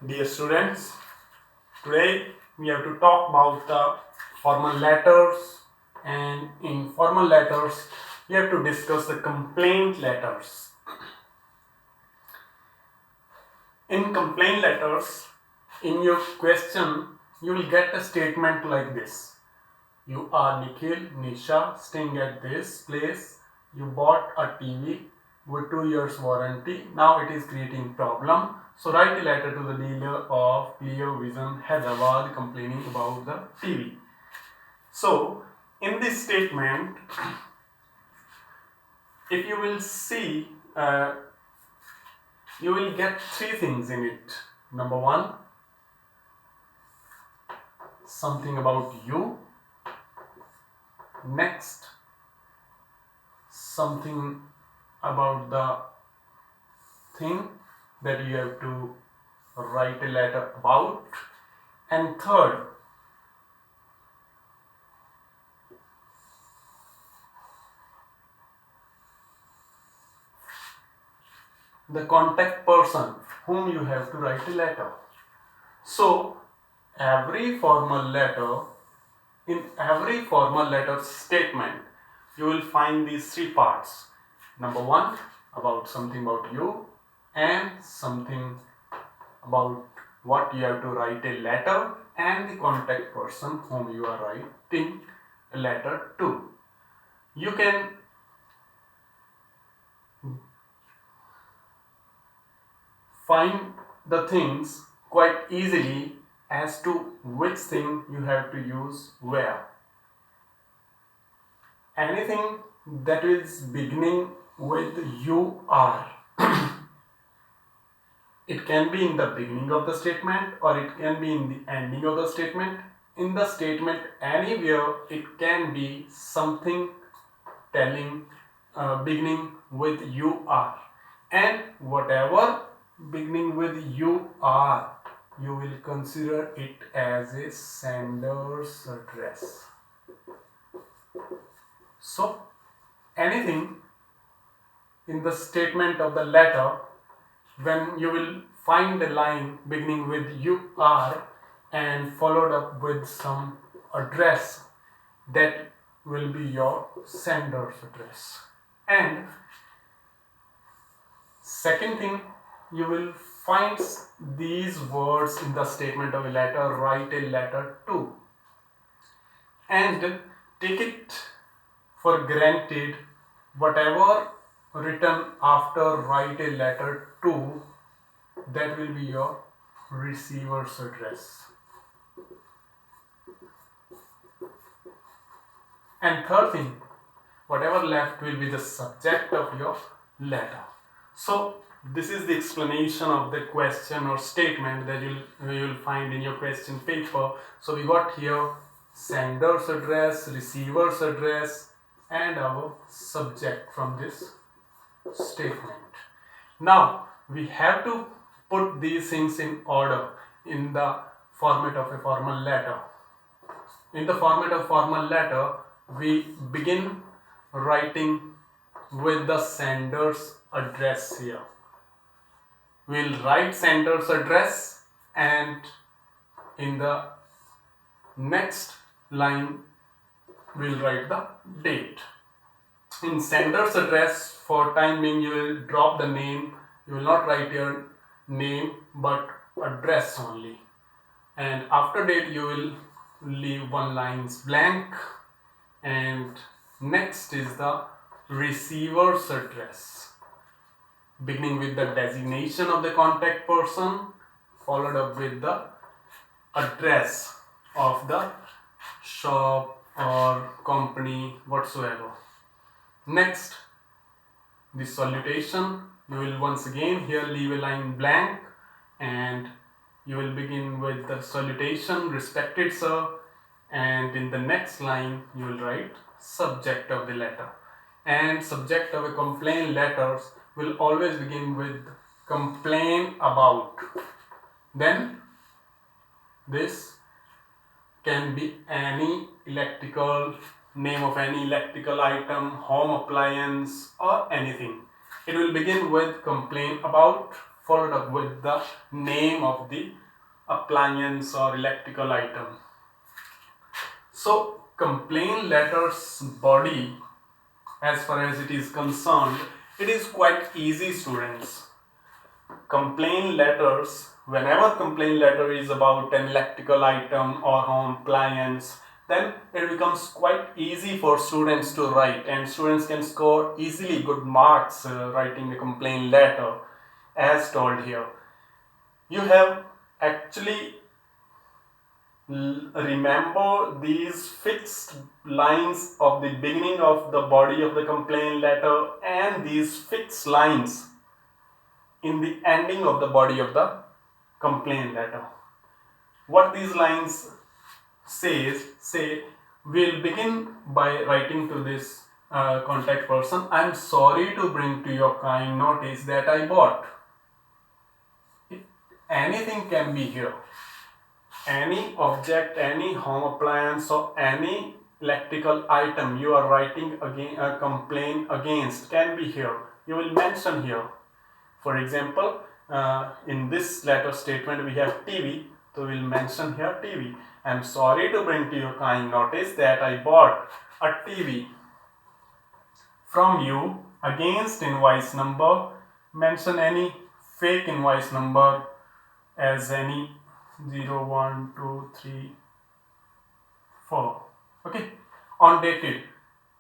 Dear students, today we have to talk about the formal letters, and in formal letters we have to discuss the complaint letters. In complaint letters, in your question you will get a statement like this: you are Nikhil Nisha staying at this place. You bought a TV with 2 years warranty. Now it is creating problem. So write a letter to the dealer of Clear Vision Hyderabad complaining about the TV. So in this statement, if you will see, you will get three things in it. Number one, something about you. Next, something about the thing that you have to write a letter about, and third, the contact person whom you have to write a letter. So every formal letter, in every formal letter statement, you will find these three parts. Number one, about something about you, and something about what you have to write a letter, and the contact person whom you are writing a letter to. You can find the things quite easily as to which thing you have to use where. Anything that is beginning with you are, it can be in the beginning of the statement or it can be in the ending of the statement. In the statement anywhere, it can be something telling, beginning with you are, and whatever beginning with you are, you will consider it as a sender's address. So anything in the statement of the letter, when you will find a line beginning with you are and followed up with some address, that will be your sender's address. And second thing, you will find these words in the statement of a letter: write a letter to, and take it for granted whatever written after write a letter to, that will be your receiver's address. And third thing, whatever left will be the subject of your letter. So this is the explanation of the question or statement that you'll find in your question paper. So we got here sender's address, receiver's address, and our subject from this statement. Now we have to put these things in order in the format of a formal letter. In the format of formal letter, we begin writing with the sender's address here. We'll write sender's address, and in the next line we'll write the date. In sender's address, for time being, you will drop the name. You will not write your name but address only, and after date you will leave one line blank, and next is the receiver's address, beginning with the designation of the contact person followed up with the address of the shop or company whatsoever. Next, the salutation, you will once again here leave a line blank, and you will begin with the salutation, respected sir, and in the next line you will write subject of the letter. And subject of a complaint letters will always begin with complain about. Then this can be any electrical, name of any electrical item, home appliance, or anything. It will begin with complain about, followed up with the name of the appliance or electrical item. So complaint letter's body, as far as it is concerned, it is quite easy, students. Complaint letters, whenever complaint letter is about an electrical item or home appliance, then it becomes quite easy for students to write, and students can score easily good marks writing the complaint letter as told here. You have actually remember these fixed lines of the beginning of the body of the complaint letter and these fixed lines in the ending of the body of the complaint letter. What these lines say, we'll begin by writing to this contact person, I'm sorry to bring to your kind notice that I bought. Anything can be here. Any object, any home appliance or any electrical item you are writing a complaint against can be here. You will mention here. For example, in this letter statement we have TV, so we will mention here TV. I am sorry to bring to your kind notice that I bought a TV from you against invoice number. Mention any fake invoice number as any 0, 1, 2, 3, 4. Okay. On dated.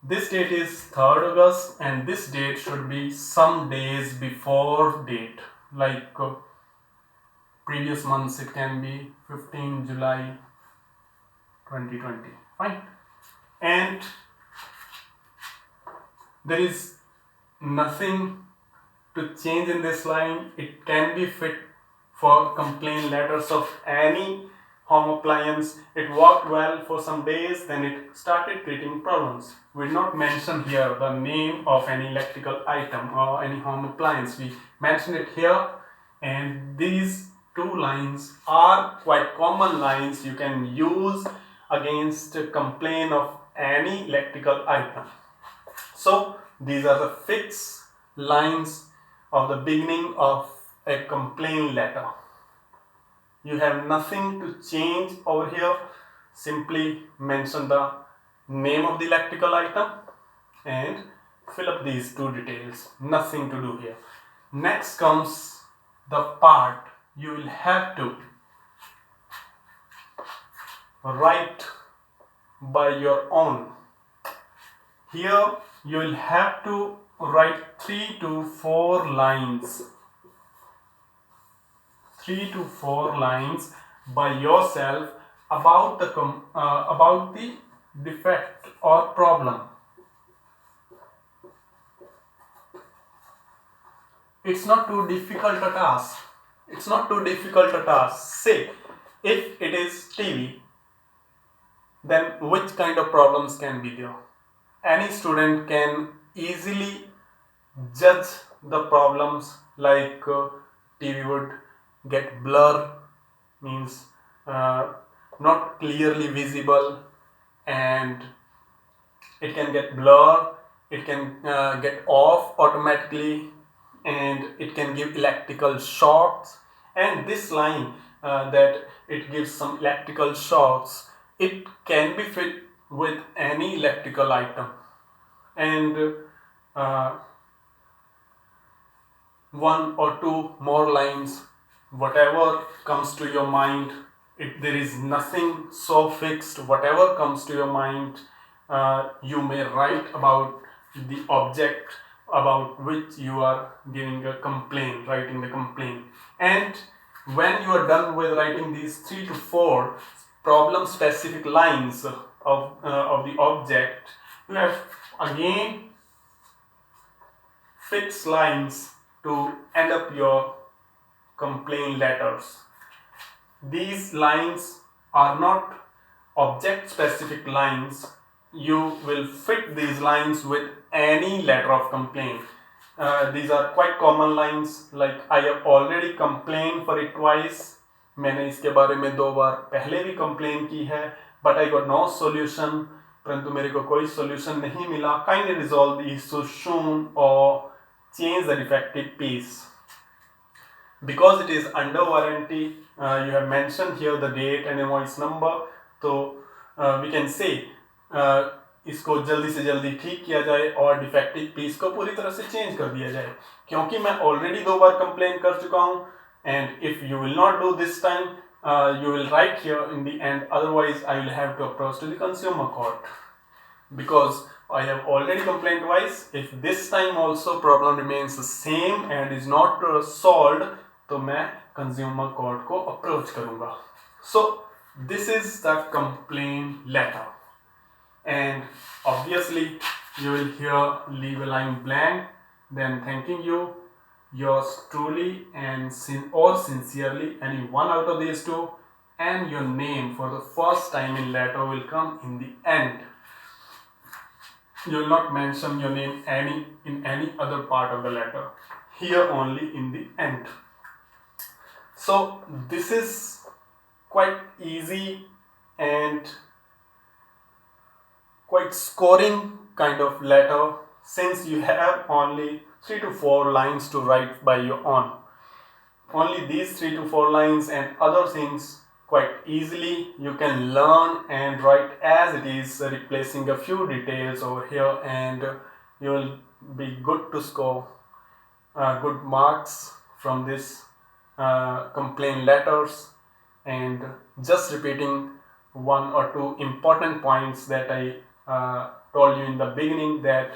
This date is 3rd August and this date should be some days before date. Like previous months it can be 15 July 2020. Fine. And there is nothing to change in this line. It can be fit for complaint letters of any home appliance. It worked well for some days, then it started creating problems. We did not mention here the name of any electrical item or any home appliance. We mentioned it here, and these two lines are quite common lines you can use against a complaint of any electrical item. So these are the fixed lines of the beginning of a complaint letter. You have nothing to change over here. Simply mention the name of the electrical item and fill up these two details. Nothing to do here. Next comes the part you will have to write by your own. Here you will have to write 3 to 4 lines. 3 to 4 lines by yourself about the defect or problem. It's not too difficult a task. It's not too difficult a task. Say, if it is TV, then which kind of problems can be there? Any student can easily judge the problems, like TV would get blur, means not clearly visible, and it can get blur, it can get off automatically, and it can give electrical shocks. And this line that it gives some electrical shocks, it can be fit with any electrical item. And one or two more lines, whatever comes to your mind. If there is nothing so fixed, whatever comes to your mind, you may write about the object about which you are giving a complaint, writing the complaint. And when you are done with writing these 3 to 4 problem specific lines of the object, you have again fixed lines to end up your complaint letters. These lines are not object specific lines. You will fit these lines with any letter of complaint. These are quite common lines, like I have already complained for it twice. मैंने इसके बारे में 2 बार पहले भी complain की है, but I got no solution. परंतु मेरे को कोई solution नहीं मिला. Kindly resolve the issue soon or change the defective piece. because it is under warranty, you have mentioned here the date and invoice number, तो we can say इसको जल्दी से जल्दी ठीक किया जाए और डिफेक्टिव पीस को पूरी तरह से चेंज कर दिया जाए, क्योंकि मैं ऑलरेडी 2 बार कंप्लेन कर चुका हूँ. And if you will not do this time, you will write here in the end, otherwise I will have to approach to the consumer court, because I have already complained twice. If this time also problem remains the same and is not solved, तो मैं consumer court को approach करूँगा. So this is the complaint letter, and obviously you will here leave a line blank, then thanking you, yours truly and sincerely, any one out of these two, and your name for the first time in letter will come in the end. You will not mention your name in any other part of the letter, here only in the end. So this is quite easy and quite scoring kind of letter, since you have only 3 to 4 lines to write by your own. Only these 3 to 4 lines, and other things quite easily you can learn and write as it is, replacing a few details over here, and you will be good to score good marks from this complaint letters. And just repeating 1 or 2 important points that I told you in the beginning, that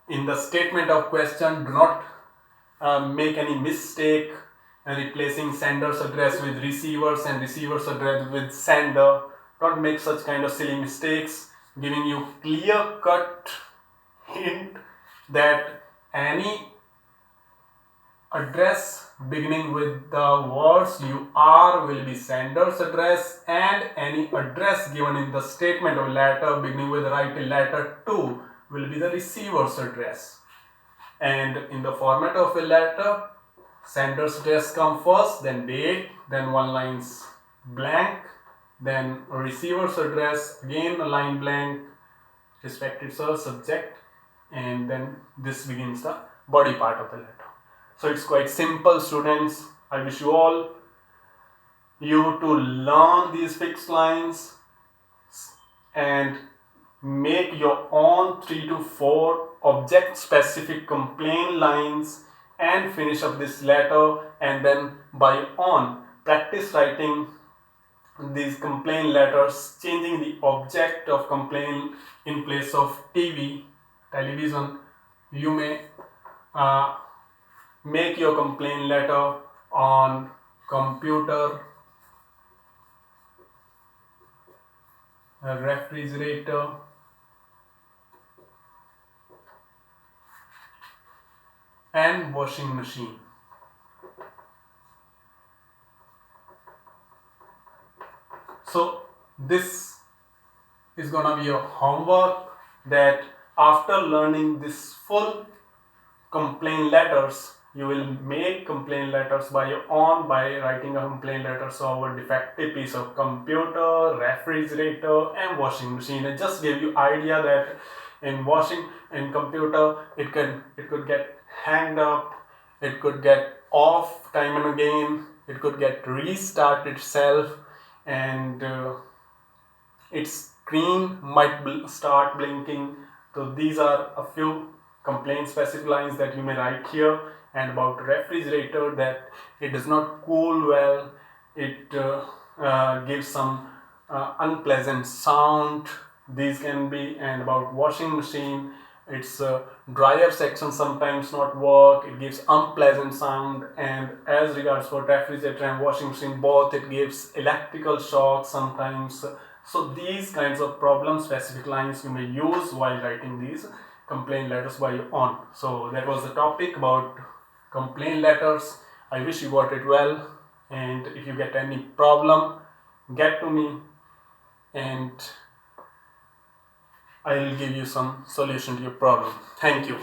in the statement of question, do not make any mistake replacing sender's address with receivers and receiver's address with sender. Don't make such kind of silly mistakes, giving you clear cut hint that any address beginning with the words you are will be sender's address, and any address given in the statement of letter beginning with write letter to will be the receiver's address. And in the format of a letter, sender's address come first, then date, then 1 line's blank, then receiver's address, again a line blank, respected sir, subject, and then this begins the body part of the letter. So it's quite simple, students. I wish you all to learn these fixed lines and make your own 3 to 4 object specific complaint lines and finish up this letter, and then by your own practice writing these complaint letters, changing the object of complaint in place of television. You may make your complaint letter on computer, a refrigerator, and washing machine. So this is gonna be your homework, that after learning this full complaint letters, you will make complaint letters by your own by writing a complaint letters over defective piece of computer, refrigerator, and washing machine. And just give you idea that in computer it could get hanged up, it could get off time and again, it could get restart itself, and its screen might start blinking. So these are a few complaint specific lines that you may write here. And about refrigerator, that it does not cool well, it gives some unpleasant sound, these can be. And about washing machine, its dryer section sometimes not work, it gives unpleasant sound. And as regards for refrigerator and washing machine, both it gives electrical shock sometimes. So these kinds of problem specific lines you may use while writing these complaint letters by your own. So that was the topic about complaint letters. I wish you got it well, and if you get any problem, get to me and I will give you some solution to your problem. Thank you.